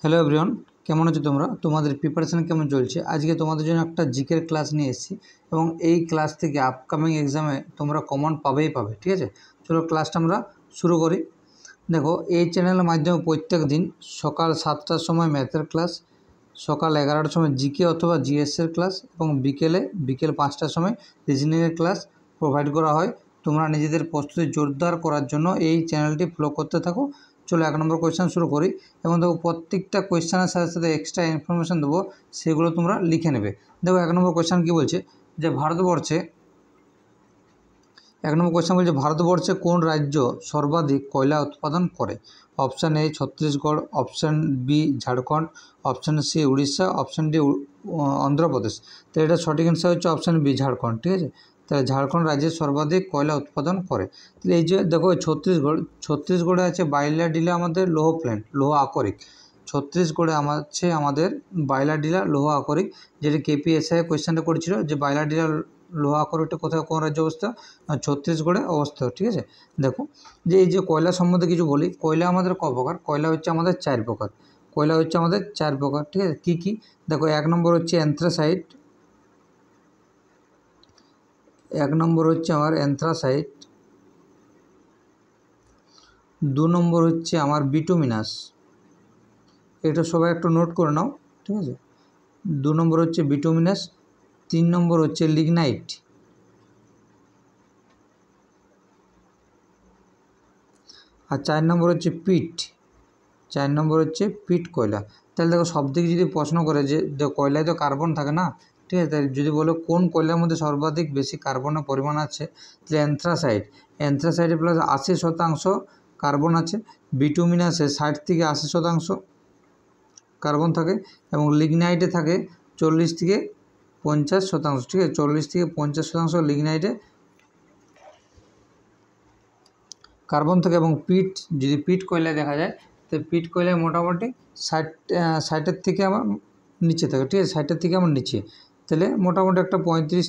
Hello everyone, কেমন আছো তোমরা? তোমাদের প্রিপারেশন কেমন চলছে? আজকে তোমাদের জন্য একটা জিকের ক্লাস নিয়ে এসেছি এবং এই ক্লাস থেকে আপকামিং এক্সামে তোমরা কমন পাবেই পাবে। ঠিক আছে, চলো ক্লাসটা আমরা শুরু করি। দেখো, এই চ্যানেলের মাধ্যমে প্রত্যেক দিন সকাল 7টার সময় ম্যাথের ক্লাস, সকাল 11টার সময় জিকে অথবা জিএসের ক্লাস এবং বিকেল 5টার সময় রিজনিংয়ের ক্লাস প্রোভাইড করা হয়। তোমরা নিজেদের প্রস্তুতি জোরদার করার জন্য এই চ্যানেলটি ফলো করতে থাকো। চলো 1 নম্বর কোয়েশ্চেন শুরু করি এবং দেখো প্রত্যেকটা কোয়েশ্চেনের সাথে সাথে এক্সট্রা ইনফরমেশান দেবো, সেগুলো তোমরা লিখে নেবে। দেখো 1 নম্বর কোয়েশ্চেন কী বলছে, যে ভারতবর্ষে কোন রাজ্য সর্বাধিক কয়লা উৎপাদন করে? Option A Chhattisgarh, option B Jharkhand, option C Orissa, option D Andhra Pradesh. তো এটা সঠিক অ্যান্সার হচ্ছে অপশান বি ঝাড়খণ্ড। ঠিক আছে, তাহলে ঝাড়খণ্ড রাজ্যে সর্বাধিক কয়লা উৎপাদন করে। তাহলে এই যে দেখো ছত্তিশগড়ে আছে বাইলাডিলা আমাদের লৌহ প্ল্যান্ট, লৌহ আকরিক। ছত্তিশগড়ে আমাদের বাইলাডিলা লৌহ আকরিক, যেটা কেপিএসআই কোয়েশ্চেনটা করেছিল যে বাইলাডিলা লৌহ আকরিকটা কোথায়, কোন রাজ্যে অবস্থিত? ছত্তিশগড়ে অবস্থিত। ঠিক আছে, দেখো যে এই যে কয়লা সম্বন্ধে কিছু বলি। কয়লা আমাদের ক প্রকার? কয়লা হচ্ছে আমাদের 4 প্রকার। ঠিক আছে, কী কী? দেখো 1 নম্বর হচ্ছে অ্যান্থ্রাসাইট, আমার অ্যান্থ্রাসাইট। 2 নম্বর হচ্ছে আমার বিটুমিনাস, এটা সবাই একটু নোট করে নাও। ঠিক আছে, 2 নম্বর হচ্ছে বিটুমিনাস। 3 নম্বর হচ্ছে লিগনাইট। আর 4 নম্বর হচ্ছে পিট কয়লা। তাহলে দেখো সব দিকে যদি প্রশ্ন করে যে কয়লায় তো কার্বন থাকে না, ঠিক আছে, তাহলে যদি বলো কোন কয়লার মধ্যে সর্বাধিক বেশি কার্বনের পরিমাণ আছে, তাহলে অ্যান্থ্রাসাইডে প্লাস 80% কার্বন আছে। বিটুমিনাসে 60 থেকে 80% কার্বন থাকে এবং লিগনাইটে থাকে 40 থেকে 50%। ঠিক আছে, 40 থেকে 50% লিগনাইটে কার্বন থাকে। এবং পিট কয়লায় দেখা যায়, তো পিট কয়লায় মোটামুটি 60 থেকে আমার নিচে থাকে। ঠিক আছে, 60 থেকে আমার নিচে, তাহলে মোটামুটি একটা 35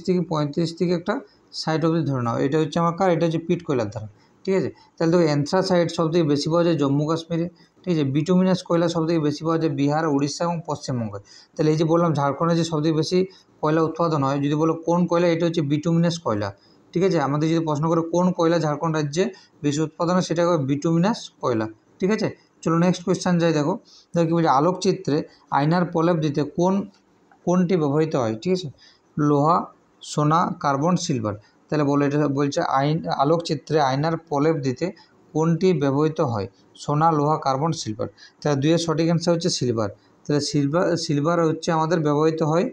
থেকে একটা 60 অবধি ধরে নাও। এটা হচ্ছে আমার এটা হচ্ছে পিট কয়লার ধারা। ঠিক আছে, তাহলে দেখো অ্যান্থ্রাসাইট সবথেকে বেশি পাওয়া যায় জম্মু কাশ্মীরে। ঠিক আছে, বিটুমিনাস কয়লা সবথেকে বেশি পাওয়া যায় বিহার, উড়িষ্যা এবং পশ্চিমবঙ্গে। তাহলে এই যে বললাম ঝাড়খণ্ডে যে সবথেকে বেশি কয়লা উৎপাদন হয়, যদি বলো কোন কয়লা, এটা হচ্ছে বিটুমিনাস কয়লা। ঠিক আছে, আমাদের যদি প্রশ্ন করে কোন কয়লা ঝাড়খণ্ড রাজ্যে বেশি উৎপাদন হয়, সেটা হবে বিটুমিনাস কয়লা। ঠিক আছে, চলো নেক্সট কোয়েশ্চেন যাই। দেখো কি বলছে, আলোকচিত্রে আয়নার প্রলেপ দিতে কোনটি ব্যবহৃত হয়? ঠিক আছে, লোহা, সোনা, কার্বন, সিলভার। তাহলে এটা বলছে আলোকচিত্রে আয়নার প্রলেপ দিতে কোনটি ব্যবহৃত হয়? সোনা, লোহা, কার্বন, সিলভার। তাহলে 2-এর সঠিক অ্যান্সার হচ্ছে সিলভার। তাহলে সিলভার হচ্ছে আমাদের ব্যবহৃত হয়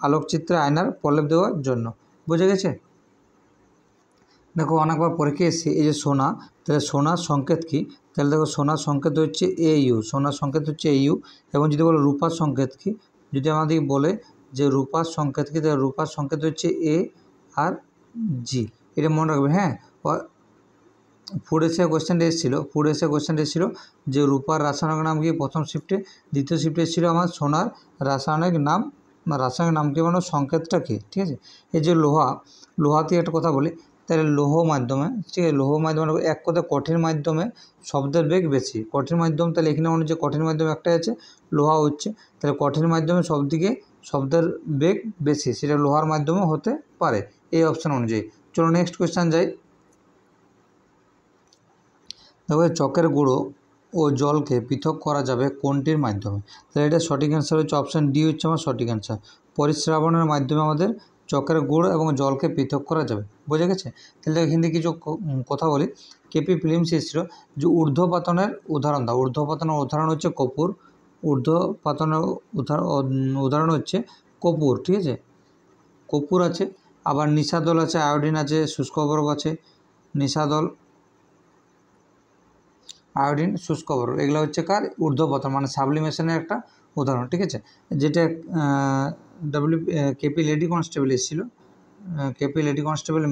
আলোকচিত্রে আয়নার প্রলেপ দেওয়ার জন্য। বুঝে গেছে? দেখো অনেকবার পরীক্ষা এসেছে এই যে সোনা, তাহলে সোনার সংকেত কী? তাহলে দেখো সোনার সংকেত হচ্ছে AU, এবং যদি বলো রূপার সংকেত কী, যদি আমাদের বলে যে রূপার সংকেত কী, তাহলে রূপার সংকেত হচ্ছে A আর G। এটা মনে রাখবে। হ্যাঁ, ফুড এসে কোয়েশ্চেনটা এসেছিলো যে রূপার রাসায়নিক নাম কি প্রথম শিফটে, দ্বিতীয় শিফটে এসেছিলো আমার সোনার রাসায়নিক নাম কি মানে সংকেতটা কী। ঠিক আছে, এই যে লোহাতে একটা কথা বলি, তাহলে লৌহ মাধ্যমে, ঠিক আছে, এক কথা কঠিন মাধ্যমে শব্দের বেগ বেশি। কঠিন মাধ্যম, তাহলে এখানে মনে হচ্ছে কঠিন মাধ্যম একটাই আছে, লোহা হচ্ছে। তাহলে কঠিন মাধ্যমে সবদিকে শব্দের বেগ বেশি, সেটা লোহার মাধ্যমে হতে পারে, এই অপশান অনুযায়ী। চলো নেক্সট কোয়েশ্চেন যাই। দেখো চকের গুঁড়ো ও জলকে পৃথক করা যাবে কোনটির মাধ্যমে? তাহলে এটা সঠিক অ্যান্সার হচ্ছে অপশান ডি হচ্ছে আমার সঠিক অ্যান্সার। পরিস্রাবণের মাধ্যমে আমাদের চকের গুঁড়ো এবং জলকে পৃথক করা যাবে। বোঝা গেছে? তাহলে এখান থেকে কিছু কথা বলি। কেপি ফিল্মস এসেছিল যে ঊর্ধ্বপাতনের উদাহরণ দাও। ঊর্ধ্বপাতনের উদাহরণ হচ্ছে কপুর। ঊর্ধ্বপাতনের উদাহরণ হচ্ছে কপুর। ঠিক আছে, কপুর আছে, আবার নিশাদল আছে, আয়োডিন আছে, শুষ্ক বরফ আছে। নিশাদল, আয়োডিন, শুষ্ক বরফ, এগুলো হচ্ছে কার? ঊর্ধ্বপতন, মানে সাবলিমেশনের একটা উদাহরণ। ঠিক আছে, যেটা কেপি লেডি কনস্টেবল এসেছিলো,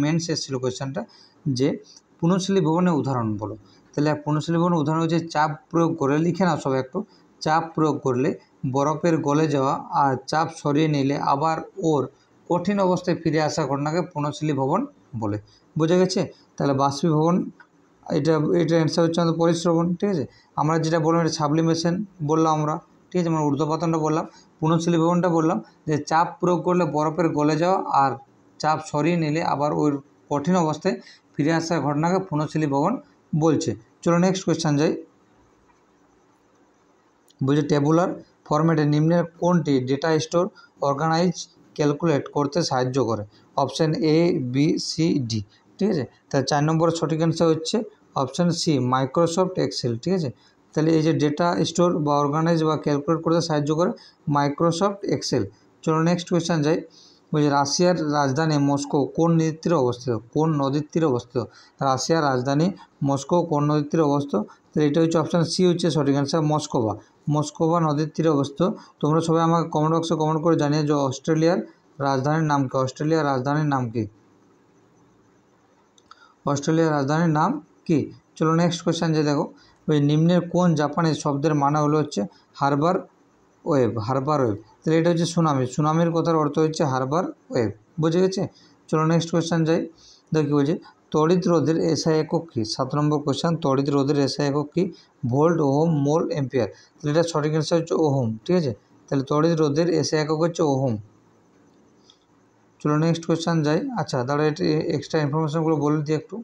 মেন্স এসেছিলো কোয়েশ্চেনটা, যে পুনঃশীলী ভবনের উদাহরণ বলো। তাহলে পুনঃশীলী ভবনের উদাহরণ হচ্ছে চাপ প্রয়োগ করে, লিখে নাও সব একটু। চাপ প্রয়োগ করলে বরফের গলে যাওয়া আর চাপ সরিয়ে নিলে আবার ওর কঠিন অবস্থায় ফিরে আসা ঘটনাকে পুনঃশীলী ভবন বলে। বোঝা গেছে? তাহলে বাষ্পীভবন, এটা অ্যান্সার হচ্ছে আমাদের পরিস্রবণ। ঠিক আছে, আমরা যেটা বললাম এটা সাবলিমেশন বললাম আমরা। ঠিক আছে, মানে ঊর্ধ্বপতনটা বললাম। পুনঃশীলীভবনটা বললাম যে চাপ প্রয়োগ করলে বরফের গলে যাওয়া আর চাপ সরিয়ে নিলে আবার ওই কঠিন অবস্থায় ফিরে আসার ঘটনাকে পুনঃশীলীভবন বলছে। চলো নেক্সট কোয়েশ্চেন যাই। বলছে টেবুলার ফরম্যাটে নিম্নের কোনটি ডেটা স্টোর, অর্গানাইজ, ক্যালকুলেট করতে সাহায্য করে? Option A, B, C, D. ঠিক আছে, তাহলে 4 নম্বরের সঠিক অ্যান্সার হচ্ছে অপশান সি, মাইক্রোসফট এক্সেল। ঠিক আছে, তাহলে এই যে ডেটা স্টোর বা অর্গানাইজ বা ক্যালকুলেট করতে সাহায্য করে মাইক্রোসফট এক্সেল। চলো নেক্সট কোয়েশ্চেন যাই। বলছে রাশিয়ার রাজধানী মস্কো কোন নদীর তীরে অবস্থিত? কোন নদীর তীরে অবস্থিত? রাশিয়ার রাজধানী মস্কো কোন নদীর তীরে অবস্থিত? তাহলে এটা হচ্ছে অপশান সি হচ্ছে সঠিক অ্যান্সার, মস্কোবা। মস্কোবা নদীর তীরে অবস্থিত। তোমরা সবাই আমাকে কমেন্ট বক্সে কমেন্ট করে জানিয়ে যে অস্ট্রেলিয়ার রাজধানীর নাম কি? অস্ট্রেলিয়ার রাজধানীর নাম কি? অস্ট্রেলিয়ার রাজধানীর নাম কি? চলো নেক্সট কোয়েশ্চেন যে দেখো, ওই নিম্নের কোন জাপানি শব্দের মানে হলো হচ্ছে হারবার ওয়েভ। হারবার ওয়েভ, তাহলে এটা হচ্ছে সুনামি। সুনামির কথার অর্থ হচ্ছে হারবার ওয়েভ। বুঝে গেছে? চলো নেক্সট কোয়েশ্চেন যাই। দেখো কি বলছে, তড়িৎ রোধের এসআই একক কী? 7 নম্বর কোয়েশ্চেন, তড়িৎ রোধের এসআই একক কী? ভোল্ট, ওহম, মোল, এম্পিয়ার। তাহলে এটা সঠিক অ্যান্সার হচ্ছে ওহম। ঠিক আছে, তাহলে তড়িৎ রোধের এসআই একক হচ্ছে ওহম। চলো নেক্সট কোয়েশ্চেন যাই। আচ্ছা, তাহলে এটা এক্সট্রা ইনফরমেশনগুলো বলে দিই একটু।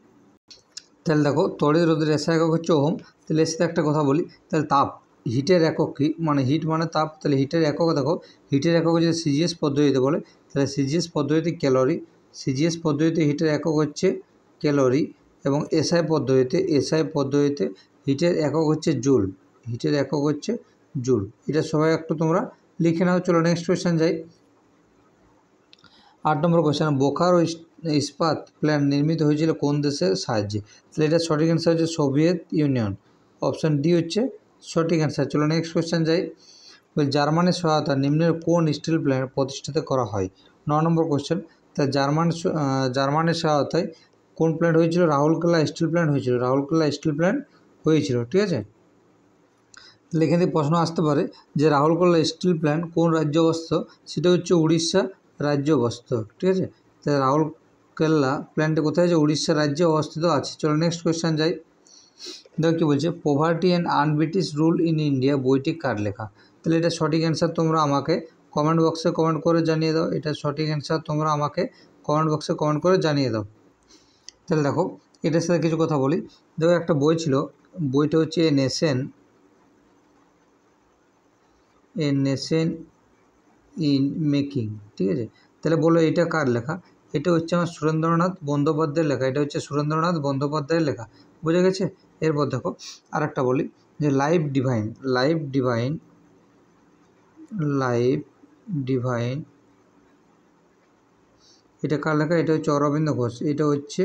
তাহলে দেখো, তড়িৎ রোধের এসআই একক হচ্ছে ওহম। তাহলে এর সাথে একটা কথা বলি, তাহলে তাপ, হিটের একক কী? মানে হিট মানে তাপ, তাহলে হিটের একক দেখো, হিটের একক যদি সিজিএস পদ্ধতিতে বলে তাহলে সিজিএস পদ্ধতিতে ক্যালোরি। সিজিএস পদ্ধতিতে হিটের একক হচ্ছে ক্যালোরি, এবং এসআই পদ্ধতিতে হিটের একক হচ্ছে জুল। হিটের একক হচ্ছে জুল। এটা সবাই একটু তোমরা লিখে নাও। চলো নেক্সট কোয়েশ্চেন যাই। 8 নম্বর কোয়েশ্চেন, বোকারো ইস্পাত প্ল্যান্ট নির্মিত হয়েছিল কোন দেশের সাহায্যে? তাহলে এটা সঠিক অ্যান্সার হচ্ছে সোভিয়েত ইউনিয়ন। অপশান ডি হচ্ছে সঠিক অ্যান্সার। চলো নেক্সট কোয়েশ্চেন যাই। জার্মানির সহায়তা নিম্নের কোন স্টিল প্ল্যান্ট প্রতিষ্ঠিত করা হয়? 9 নম্বর কোয়েশ্চেন, তা জার্মানির সহায়তায় কোন প্ল্যান্ট হয়েছিল? রাহুলকেলা স্টিল প্ল্যান্ট হয়েছিল। রাহুলকেলা স্টিল প্ল্যান্ট হয়েছিল। ঠিক আছে, তাহলে এখান থেকে প্রশ্ন আসতে পারে যে রাহুলকেলা স্টিল প্ল্যান্ট কোন রাজ্যে অবস্থিত? সেটা হচ্ছে উড়িষ্যা রাজ্যে অবস্থিত। ঠিক আছে, তাহলে রাহুলকেলা প্ল্যান্টটি কোথায় আছে? উড়িষ্যা রাজ্যে অবস্থিত আছে। চলো নেক্সট কোয়েশ্চেন যাই। দেখো কী বলছে, poverty and un-British rule in India বইটি কার লেখা? তাহলে এটা সঠিক অ্যান্সার তোমরা আমাকে কমেন্ট বক্সে কমেন্ট করে জানিয়ে দাও। এটা সঠিক অ্যান্সার তোমরা আমাকে কমেন্ট বক্সে কমেন্ট করে জানিয়ে দাও। তাহলে দেখো, এটার সাথে কিছু কথা বলি। দেখো, একটা বই ছিল, বইটা হচ্ছে এ নেশন ইন মেকিং। ঠিক আছে, তাহলে বলো এটা কার লেখা? এটা হচ্ছে আমার সুরেন্দ্রনাথ বন্দ্যোপাধ্যায়ের লেখা। এটা হচ্ছে সুরেন্দ্রনাথ বন্দ্যোপাধ্যায়ের লেখা। বুঝে গেছে? এরপর দেখো আর একটা বলি যে লাইফ ডিভাইন এটা কার লেখা? এটা হচ্ছে অরবিন্দ ঘোষ। এটা হচ্ছে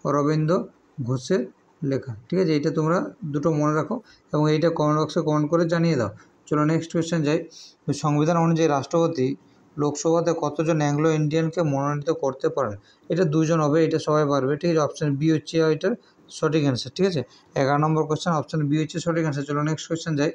অরবিন্দ ঘোষের লেখা। ঠিক আছে, এটা তোমরা দুটো মনে রাখো এবং এইটা কমেন্ট বক্সে কমেন্ট করে জানিয়ে দাও। চলো নেক্সট কোয়েশ্চেন যাই। সংবিধান অনুযায়ী রাষ্ট্রপতি লোকসভাতে কতজন অ্যাংলো ইন্ডিয়ানকে মনোনীত করতে পারেন? এটা 2 জন হবে, এটা সবাই পারবে। ঠিক আছে, অপশান বি হচ্ছে এটার সঠিক অ্যান্সার। ঠিক আছে, 11 নম্বর কোয়েশ্চেন, অপশান বি হচ্ছে সঠিক অ্যান্সার। চলো নেক্সট কোয়েশ্চেন যাই।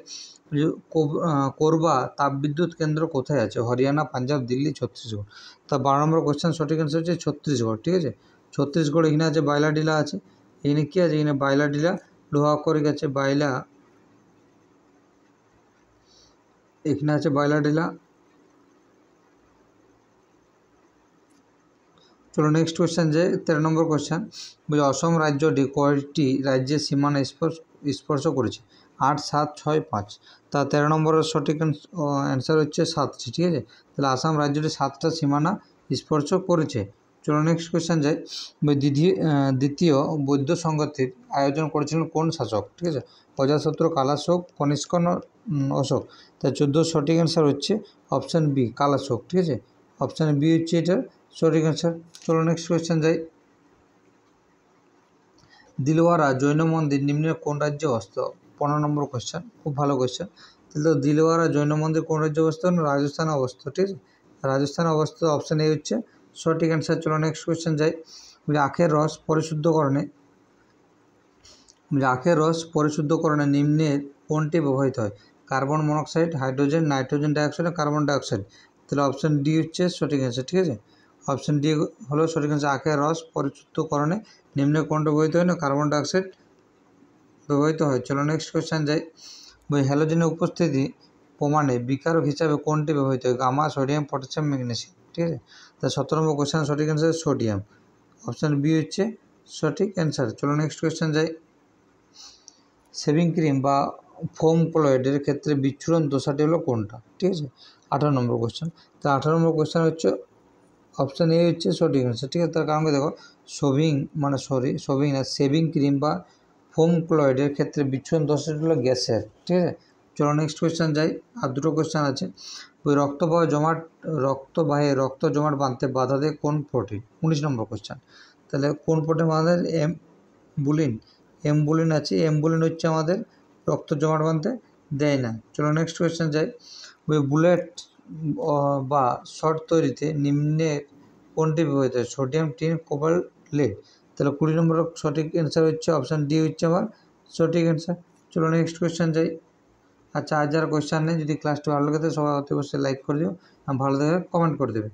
কোরবা তাপবিদ্যুৎ কেন্দ্র কোথায় আছে? হরিয়ানা, পাঞ্জাব, দিল্লি, ছত্তিশগড়। তা 12 নম্বর কোয়েশ্চেন সঠিক অ্যান্সার হচ্ছে ছত্তিশগড়। ঠিক আছে, ছত্তিশগড়। এখানে আছে বাইলাডিলা আছে। এখানে কী আছে? এখানে বাইলাডিলা লোহাকরিক আছে। এখানে আছে বাইলাডিলা। চলো নেক্সট কোয়েশ্চেন যে 13 নম্বর কোয়েশ্চেন, বলছে অসম রাজ্যটি কয়টি রাজ্যের সীমানা স্পর্শ করেছে? 8, 7, 6, 5। তা 13 নম্বরের সঠিক অ্যান্সার হচ্ছে 7টি। ঠিক আছে, তাহলে আসাম রাজ্যটি 7টা সীমানা স্পর্শ করেছে। চলো নেক্সট কোয়েশ্চেন যাই। দ্বিতীয় বৌদ্ধ সংঘাতের আয়োজন করেছিলেন কোন শাসক? ঠিক আছে, অজাতশত্রু, কালাশোক, কনিষ্ক, অশোক। তাই 14 সঠিক অ্যান্সার হচ্ছে অপশান বি, কালাশোক। ঠিক আছে, অপশান বি হচ্ছে এটার সঠিক অ্যান্সার। চলো নেক্সট কোয়েশ্চেন যাই। দিলওয়ারা জৈন মন্দির নিম্নের কোন রাজ্যে অবস্থিত? 15 নম্বর কোয়েশ্চেন, খুব ভালো কোয়েশ্চেন। তাহলে দিলওয়ারা জৈন মন্দির কোন রাজ্যে অবস্থিত? রাজস্থানে অবস্থিত। ঠিক আছে, রাজস্থানে অবস্থিত, অপশান এ হচ্ছে সঠিক অ্যান্সার। চলো নেক্সট কোয়েশ্চেন যাই। আখের রস পরিশুদ্ধকরণে নিম্নের কোনটি ব্যবহৃত হয়? Carbon monoxide, hydrogen, nitrogen dioxide, carbon dioxide. তাহলে অপশান ডি হচ্ছে সঠিক অ্যান্সার। ঠিক আছে, অপশান ডি হলো সঠিক অ্যান্সার। আখের রস পরিশুদ্ধকরণে নিম্নের কোনটা ব্যবহৃত হয় না? কার্বন ডাইঅক্সাইড ব্যবহৃত হয়। চলো নেক্সট কোয়েশ্চেন যাই। হ্যালোজেনের উপস্থিতি প্রমাণে বিকারক হিসাবে কোনটি ব্যবহৃত হয়? Gamma, sodium, potassium, magnesium. ঠিক আছে, তা 17 নম্বর কোয়েশ্চেন সঠিক অ্যান্সার সোডিয়াম, অপশান বি হচ্ছে সঠিক অ্যান্সার। চলো নেক্সট কোয়েশ্চেন যাই। শেভিং ক্রিম বা ফোম ক্লোরাইডের ক্ষেত্রে বিচ্ছুরণ দশাটি হলো কোনটা? ঠিক আছে, 18 নম্বর কোয়েশ্চেন। তা 18 নম্বর কোয়েশ্চেন হচ্ছে অপশান এ হচ্ছে সঠিক অ্যান্সার। ঠিক আছে, তার কারণ দেখো শেভিং ক্রিম বা ফোম ক্লোরাইডের ক্ষেত্রে বিচ্ছুরণ দশাটি হলো গ্যাসের। ঠিক আছে, চলো নেক্সট কোয়েশ্চেন যাই। আর দুটো কোয়েশ্চেন আছে। ওই রক্তবাহে রক্ত জমাট বাঁধতে বাধা দেয় কোন প্রোটিন? 19 নম্বর কোয়েশ্চেন। তাহলে কোন প্রোটিন বাধা দেয়? এমবুলিন আছে। এমবুলিন হচ্ছে আমাদের রক্ত জমাট বাঁধতে দেয় না। চলো নেক্সট কোয়েশ্চেন যাই। ওই বুলেট বা শট তৈরিতে নিম্নের কোনটি ব্যবহৃত হয়? Sodium, tin, cobalt, lead. তাহলে 20 নম্বর সঠিক অ্যান্সার হচ্ছে অপশান ডি হচ্ছে আমার সঠিক অ্যান্সার। চলো নেক্সট কোয়েশ্চেন যাই। আচ্ছা, আজ যারা কোয়েশ্চেন নেই, যদি ক্লাসটি ভালো লাগে সবাই অতি অবশ্যই লাইক করে দিও, ভালো দেখে কমেন্ট করে দেবে।